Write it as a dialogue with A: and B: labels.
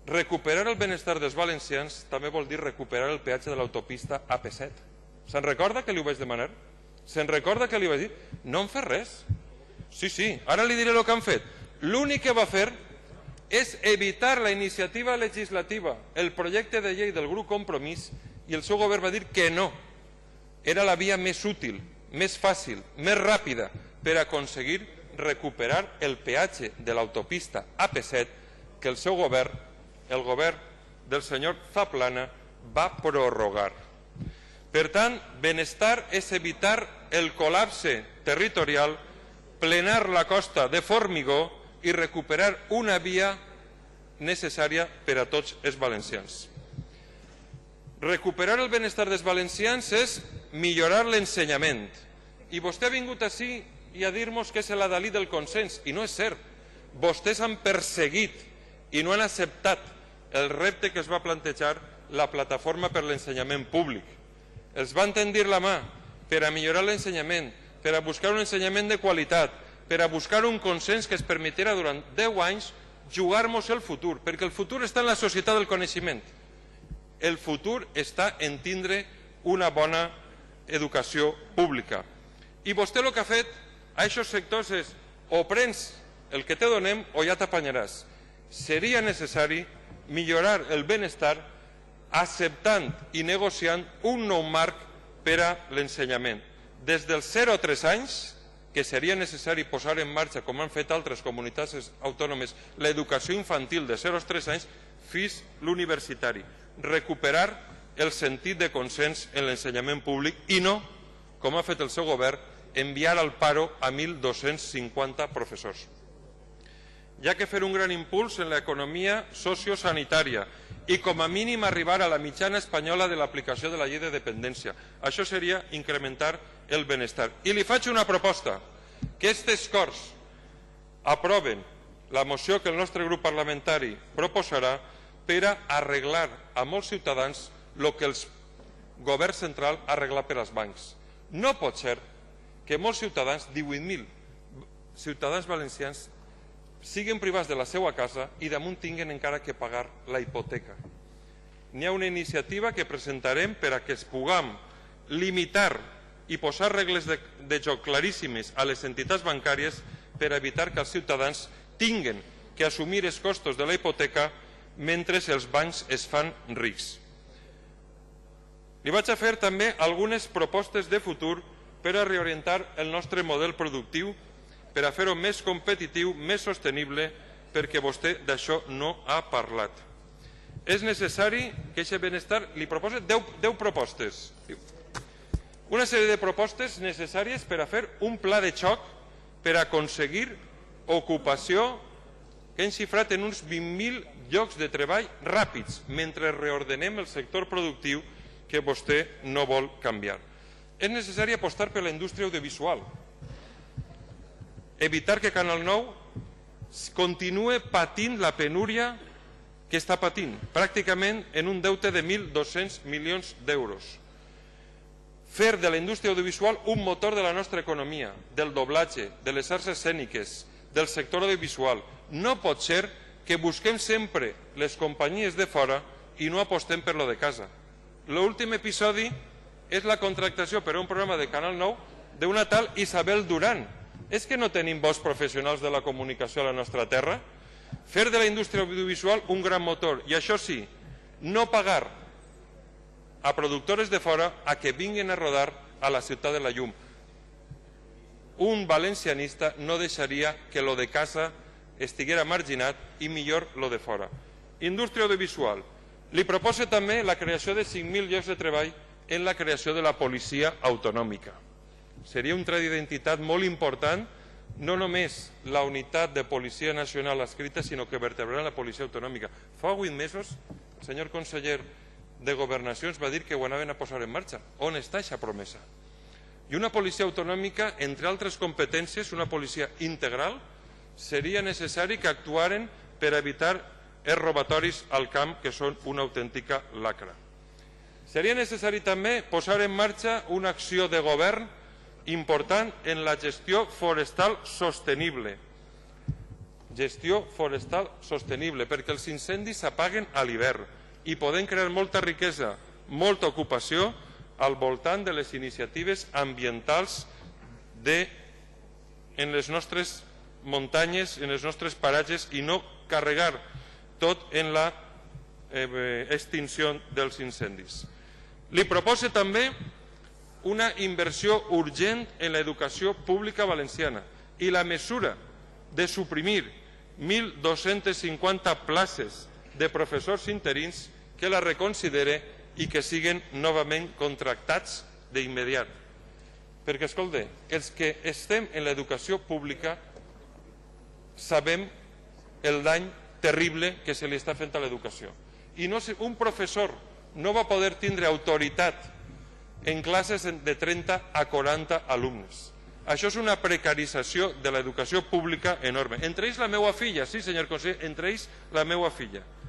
A: recuperar el benestar dels valencians també vol dir recuperar el peatge de l'autopista AP7. Se'n recorda que li ho vaig demanar? Se'n recorda que li vaig dir? No han fet res. Sí, ara li diré el que han fet. L'únic que va fer és evitar la iniciativa legislativa, el projecte de llei del grup Compromís, i el seu govern va dir que no. Era la via més útil, més fàcil, més ràpida per aconseguir recuperar el peatge de l'autopista AP7 que el seu govern, el govern del senyor Zaplana, va prorrogar. Per tant, benestar és evitar el col·lapse territorial, plenar la costa de formigó i recuperar una via necessària per a tots els valencians. Recuperar el benestar dels valencians és millorar l'ensenyament. I vostè ha vingut ací i a dir-nos que és l'adalí del consens, i no és cert. Vostès han perseguit i no han acceptat el repte que es va plantejar la plataforma per l'ensenyament públic. Els van tendir la mà per a millorar l'ensenyament, per a buscar un ensenyament de qualitat, per a buscar un consens que es permetirà durant 10 anys jugar-nos el futur, perquè el futur està en la societat del coneixement. El futur està en tindre una bona educació pública. I vostè el que ha fet a aquests sectors és o prens el que te donem o ja t'apanyaràs. Seria necessari millorar el benestar acceptant i negociant un nou marc per a l'ensenyament. Des dels 0 a 3 anys, que seria necessari posar en marxa, com han fet altres comunitats autònomes, l'educació infantil de 0 a 3 anys, fins l'universitari. Recuperar el sentit de consens en l'ensenyament públic i no, com ha fet el seu govern, enviar al paro a 1.250 professors. Hi ha que fer un gran impuls en l'economia sociosanitària i com a mínim arribar a la mitjana espanyola de l'aplicació de la llei de dependència. Això seria incrementar el benestar. I li faig una proposta, que aquestes Corts aproven la moció que el nostre grup parlamentari proposarà per a arreglar a molts ciutadans el que el govern central ha arreglat per als bancs. No pot ser que molts ciutadans, 18.000 ciutadans valencians, siguin privats de la seva casa i damunt tinguin encara que pagar la hipoteca. N'hi ha una iniciativa que presentarem per a que es puguem limitar i posar regles de joc claríssimes a les entitats bancàries per evitar que els ciutadans tinguin que assumir els costos de la hipoteca mentre els bancs es fan rics. Li vaig a fer també algunes propostes de futur per a reorientar el nostre model productiu, per a fer-ho més competitiu, més sostenible, perquè vostè d'això no ha parlat. És necessari que aquest benestar li proposi 10 propostes. Una sèrie de propostes necessàries per a fer un pla de xoc per a aconseguir ocupació que hem xifrat en uns 20.000 llocs de treball ràpids, mentre reordenem el sector productiu que vostè no vol canviar. És necessari apostar per la indústria audiovisual, evitar que Canal 9 continue patint la penúria que està patint, pràcticament en un deute de 1.200 milions d'euros. Fer de la indústria audiovisual un motor de la nostra economia, del doblatge, de les arts escèniques, del sector audiovisual. No pot ser que busquem sempre les companyies de fora i no apostem per lo de casa. L'últim episodi és la contractació per a un programa de Canal 9 d'una tal Isabel Duran. És que no tenim bons professionals de la comunicació a la nostra terra? Fer de la indústria audiovisual un gran motor i, això sí, no pagar a productores de fora a que vinguin a rodar a la ciutat de la llum. Un valencianista no deixaria que lo de casa estiguera marginat i millor lo de fora. Indústria audiovisual. Li proposa també la creació de 5.000 llocs de treball en la creació de la policia autonòmica. Seria un tret d'identitat molt important, no només la unitat de policia nacional adscrita, sinó que vertebrarà la policia autonòmica. Fa 8 mesos, el senyor conseller de Governació va dir que ho anaven a posar en marxa. On està aquesta promesa? I una policia autonòmica, entre altres competències, una policia integral, seria necessari que actuaren per evitar els robatoris al camp, que són una autèntica lacra. Seria necessari també posar en marxa una acció de govern important en la gestió forestal sostenible. gestió forestal sostenible, perquè els incendis s'apaguen a l'hivern i podem crear molta riquesa, molta ocupació al voltant de les iniciatives ambientals en les nostres muntanyes, en els nostres paratges, i no carregar tot en l'extinció dels incendis. Li propose també una inversió urgent en l'educació pública valenciana i la mesura de suprimir 1.250 places de professors interins que la reconsidere i que siguin novament contractats d'immediat. Perquè, escolta, els que estem en l'educació pública sabem el dany terrible que se li està fent a l'educació. I un professor no va poder tindre autoritat en classes de 30 a 40 alumnes. Això és una precarització de l'educació pública enorme. Entre ells la meva filla, sí senyor conseller, entre ells la meva filla.